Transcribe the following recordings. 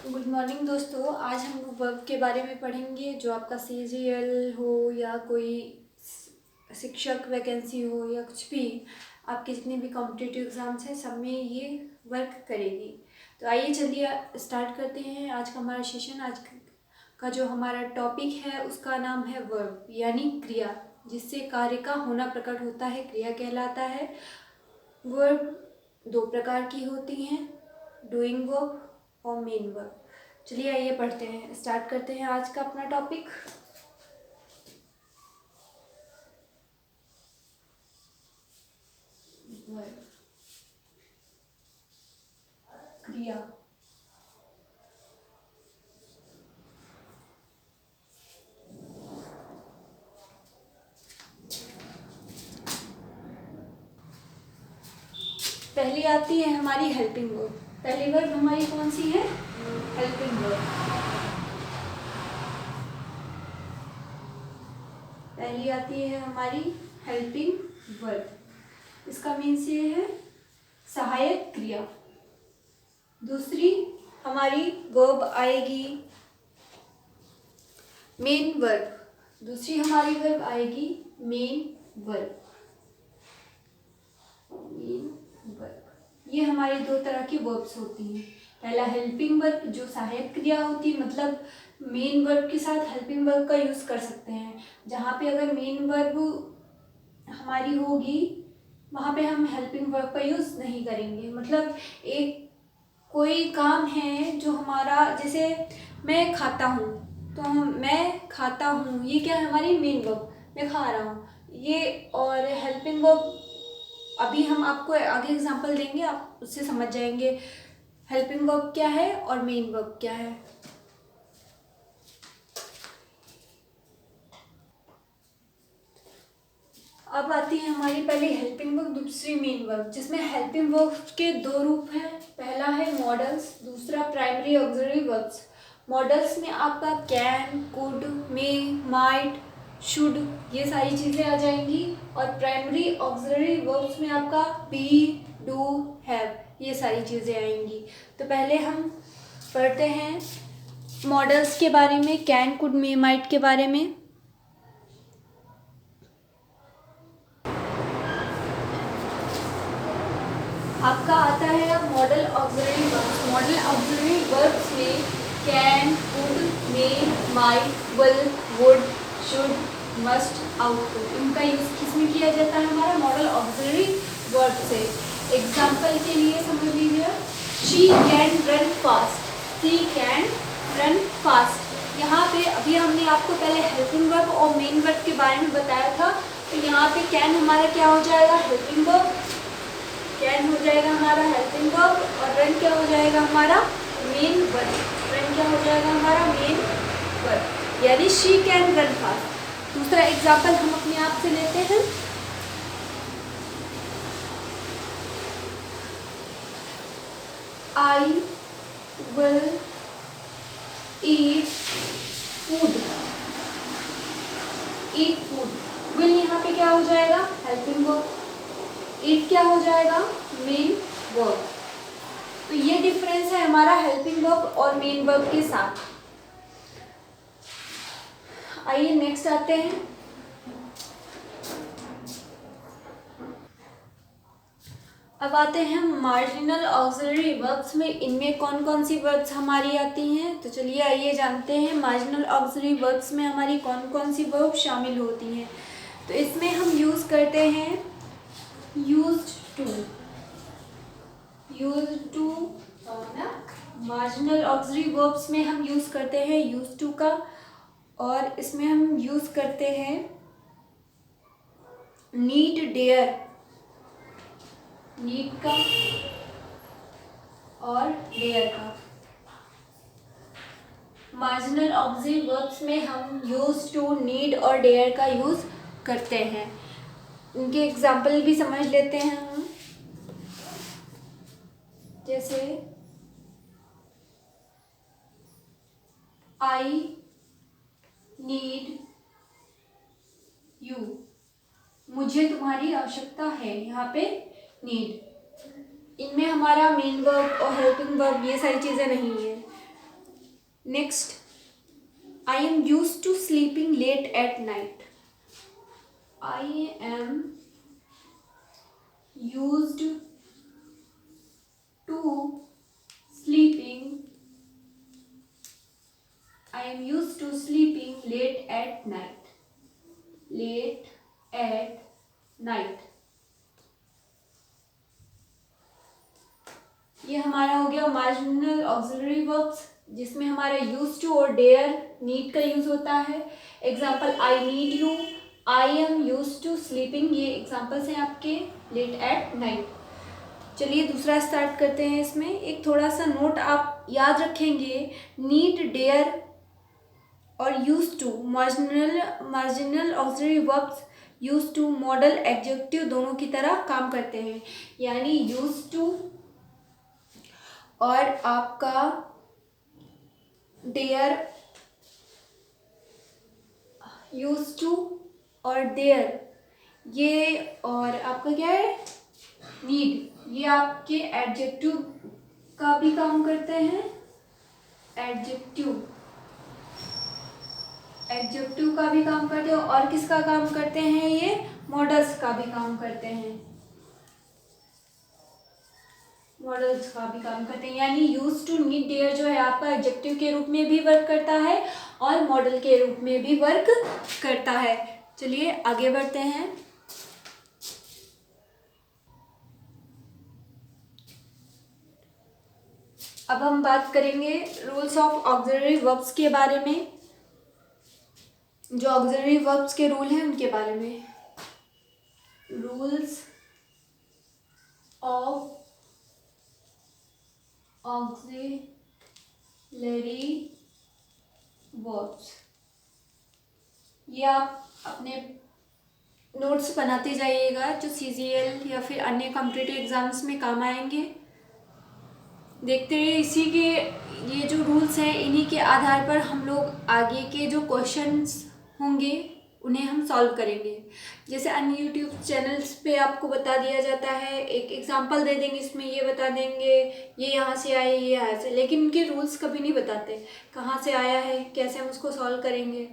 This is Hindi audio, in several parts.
गुड मॉर्निंग दोस्तों। आज हम वर्ब के बारे में पढ़ेंगे। जो आपका CGL हो या कोई शिक्षक वैकेंसी हो या कुछ भी, आपके जितने भी कॉम्पिटिटिव एग्ज़ाम्स हैं सब में ये वर्क करेगी। तो आइए चलिए स्टार्ट करते हैं आज का हमारा सेशन। आज का जो हमारा टॉपिक है उसका नाम है वर्ब यानी क्रिया, जिससे कार्य का होना प्रकट होता है, क्रिया कहलाता है। वर्ब दो प्रकार की होती हैं, डूइंग वर्ब और मेन वर्ब। चलिए आइए पढ़ते हैं, स्टार्ट करते हैं आज का अपना टॉपिक। वर्ब क्रिया। पहली आती है हमारी हेल्पिंग वर्ब। पहली वर्ब हमारी कौन सी है? Helping verb. पहली आती है हमारी हेल्पिंग वर्ब। इसका मीन्स ये है सहायक क्रिया। दूसरी हमारी वर्ब आएगी मेन वर्ब। दूसरी हमारी वर्ब आएगी मेन वर्ब। ये हमारी दो तरह की वर्ब्स होती हैं। पहला हेल्पिंग वर्ब जो सहायक क्रिया होती है, मतलब मेन वर्ब के साथ हेल्पिंग वर्ब का यूज़ कर सकते हैं। जहाँ पे अगर मेन वर्ब हमारी होगी वहाँ पे हम हेल्पिंग वर्ब का यूज़ नहीं करेंगे। मतलब एक कोई काम है जो हमारा, जैसे मैं खाता हूँ, तो मैं खाता हूँ, ये क्या है? हमारी मेन वर्ब, मैं खा रहा हूँ ये। और हेल्पिंग वर्ब अभी हम आपको आगे एग्जांपल देंगे, आप उससे समझ जाएंगे हेल्पिंग वर्ब क्या है और मेन वर्ब क्या है। अब आती है हमारी पहली हेल्पिंग वर्ब, दूसरी मेन वर्ब, जिसमें हेल्पिंग वर्ब के दो रूप हैं। पहला है मॉडल्स, दूसरा प्राइमरी ऑक्सिलरी वर्ब्स। मॉडल्स में आपका can, could, may, might, should, ये सारी चीज़ें आ जाएंगी। और प्राइमरी ऑक्सिलरी वर्ब्स में आपका बी, डू, हैव, ये सारी चीज़ें आएंगी। तो पहले हम पढ़ते हैं मॉडल्स के बारे में, कैन, कुड, मे, माइट के बारे में। आपका आता है अब model auxiliary verbs. Model auxiliary verbs में can, could, may, might, will, would, should, must, output, इनका यूज किस में किया जाता है? हमारा मॉडल ऑक्सिलरी वर्ब से। एग्जाम्पल के लिए समझ लीजिए, she can run fast. She can run fast. यहाँ पे अभी हमने आपको पहले हेल्पिंग वर्ब और मेन वर्ब के बारे में बताया था। तो यहाँ पे कैन हमारा क्या हो जाएगा? Helping verb. कैन हो जाएगा हमारा हेल्पिंग वर्ब और रन क्या हो जाएगा? हमारा मेन वर्ब। रन क्या हो जाएगा? हमारा मेन वर्ब, यानी शी कैन रन फास्ट। दूसरा एग्जाम्पल हम अपने आप से लेते हैं। I will eat food. Eat food, will यहाँ पे क्या हो जाएगा? Helping verb. ईट क्या हो जाएगा? Main verb. तो ये डिफरेंस है हमारा हेल्पिंग वर्ब और मेन वर्ब के साथ। आइए नेक्स्ट आते हैं। अब आते हैं मार्जिनल ऑक्सिलरी वर्ब्स में। इनमें कौन कौन सी वर्ब्स हमारी आती हैं? तो चलिए आइए जानते हैं मार्जिनल ऑक्सिलरी वर्ब्स में हमारी कौन कौन सी वर्ब शामिल होती हैं। तो इसमें हम यूज़ करते हैं यूज्ड टू। यूज्ड टू ना, मार्जिनल ऑक्सिलरी वर्ब्स में हम यूज़ करते हैं यूज्ड टू का। और इसमें हम यूज़ करते हैं नीड, डेयर, नीड का और डेयर का। मार्जिनल ऑक्सिलरी वर्ब्स में हम यूज टू, नीड और डेयर का यूज़ करते हैं। उनके एग्जाम्पल भी समझ लेते हैं हम। जैसे आई नीड यू, मुझे तुम्हारी आवश्यकता है। यहाँ पे नीड, इनमें हमारा मेन वर्ब और हेल्पिंग वर्ब ये सारी चीज़ें नहीं है। Next, I am used to sleeping late at night. I am used to sleeping I am used to sleeping late at night. Late at night. ये हमारा हो गया मार्जिनल ऑक्सिलरी वर्ब्स, जिसमें हमारा यूज टू और डेयर नीड का यूज होता है. Example, I need you, I am use to sleeping, ये एग्जाम्पल्स हैं आपके लेट एट नाइट. चलिए दूसरा स्टार्ट करते हैं. इसमें एक थोड़ा सा नोट आप याद रखेंगे. नीड, डेयर और use to marginal auxiliary verbs use to modal adjective दोनों की तरह काम करते हैं. यानी यूज टू और आपका डेयर, यूज टू और डेयर, ये और आपका क्या है नीड, ये आपके एडजेक्टिव का भी काम करते हैं. एडजेक्टिव का भी काम करते हैं. और किसका काम करते हैं? ये मॉडल्स का भी काम करते हैं. मॉडल्स का भी काम करते हैं. यानी यूज टू, नीड, डेयर जो है आपका एडजेक्टिव के रूप में भी वर्क करता है और मॉडल के रूप में भी वर्क करता है. चलिए आगे बढ़ते हैं. अब हम बात करेंगे रूल्स ऑफ ऑक्सिलरी वर्ब्स के बारे में. जो ऑक्सिलरी वर्ब्स के रूल हैं उनके बारे में. रूल्स ऑफ ऑक्सिलरी वर्ब्स, ये आप अपने नोट्स बनाते जाइएगा जो CGL या फिर अन्य कॉम्पिटिटिव एग्जाम्स में काम आएंगे. देखते रहिए. इसी के ये जो रूल्स हैं इन्हीं के आधार पर हम लोग आगे के जो क्वेश्चंस होंगे उन्हें हम सॉल्व करेंगे. जैसे अन्य यूट्यूब चैनल्स पे आपको बता दिया जाता है, एक एग्जांपल दे देंगे, इसमें ये बता देंगे ये यहाँ से आए, ये यहाँ से, लेकिन उनके रूल्स कभी नहीं बताते कहाँ से आया है, कैसे हम उसको सॉल्व करेंगे.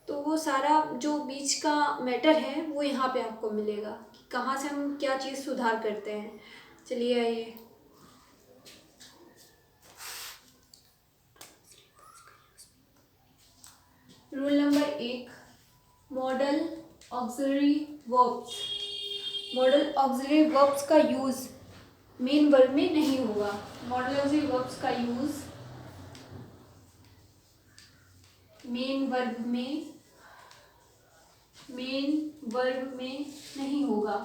तो वो सारा जो बीच का मैटर है वो यहाँ पे आपको मिलेगा कि कहाँ से हम क्या चीज़ सुधार करते हैं. चलिए आइए. Rule number 1, model auxiliary verbs. Model auxiliary verbs का यूज मेन वर्ब में नहीं होगा. मॉडल ऑक्सिलरी वर्ब्स का यूज मेन वर्ब में नहीं होगा.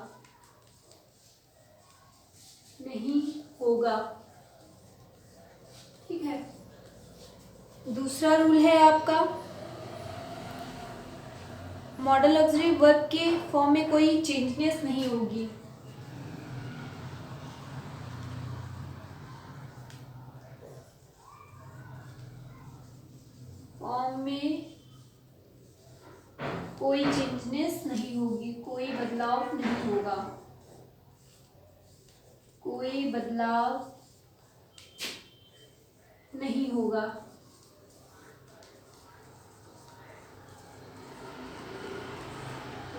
ठीक है. दूसरा रूल है आपका, मॉडल ऑक्सिलरी वर्ब के फॉर्म में कोई चेंजनेस नहीं होगी. फॉर्म में कोई चेंजनेस नहीं होगी, कोई बदलाव नहीं होगा. कोई बदलाव नहीं होगा.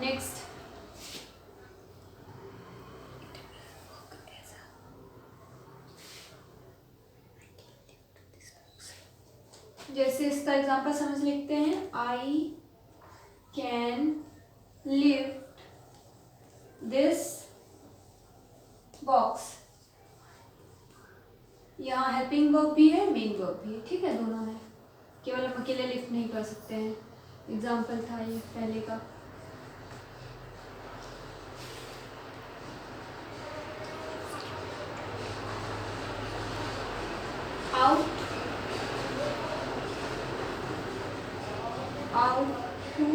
नेक्स्ट, जैसे इसका एग्जांपल समझ लिखते हैं. I can lift this box. यहाँ हेल्पिंग वर्ब भी है, मेन वर्ब भी है. ठीक है, दोनों है. केवल हम अकेले लिफ्ट नहीं कर सकते हैं. एग्जाम्पल था ये पहले का. आउट टू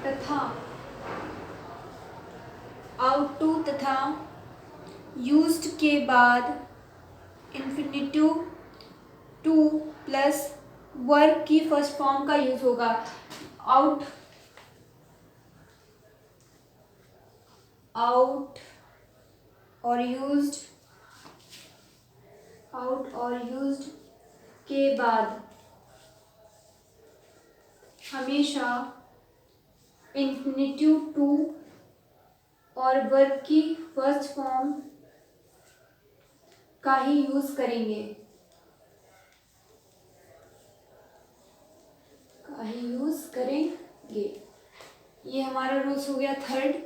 तथा, आउट टू तथा यूज्ड के बाद इन्फिनिटिव टू प्लस वर्ब की फर्स्ट फॉर्म का यूज होगा. आउट और यूज्ड आउट और यूज्ड के बाद हमेशा इन्फिनेटिव टू और वर्ब की फर्स्ट फॉर्म का ही यूज करेंगे, का ही यूज करेंगे। ये हमारा रूल्स हो गया थर्ड।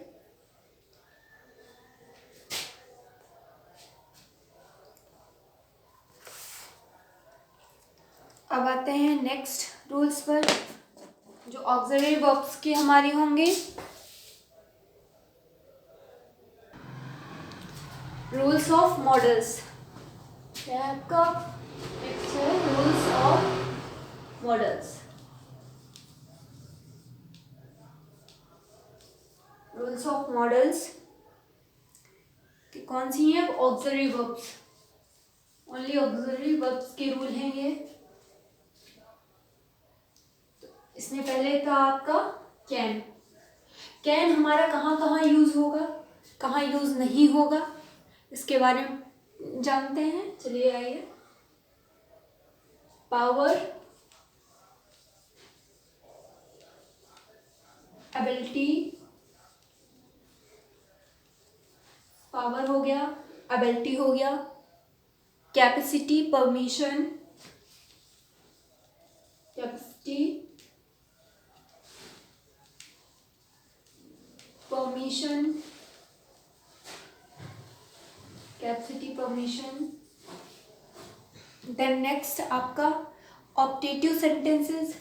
अब आते हैं नेक्स्ट रूल्स पर, जो ऑक्सिलरी वर्ब्स के हमारे होंगे। रूल्स ऑफ मॉडल्स क्या है आपका? नेक्स्ट है rules of models. Rules of models कि कौन सी है? Auxiliary verbs, only auxiliary verbs के रूल हैं ये। तो इसमें पहले था आपका कैन। कैन हमारा कहाँ कहाँ यूज होगा, कहाँ यूज नहीं होगा, इसके बारे में जानते हैं। चलिए आइए। पावर, एबिलिटी, पावर हो गया, एबिलिटी हो गया, capacity, permission, capacity, permission, capacity, permission. Then next आपका optative sentences,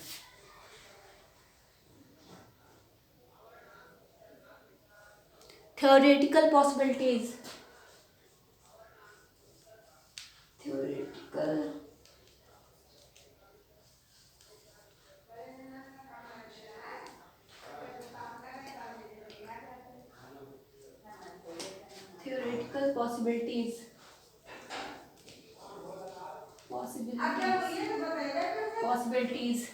theoretical possibilities, theoretical theoretical possibilities, possibilities,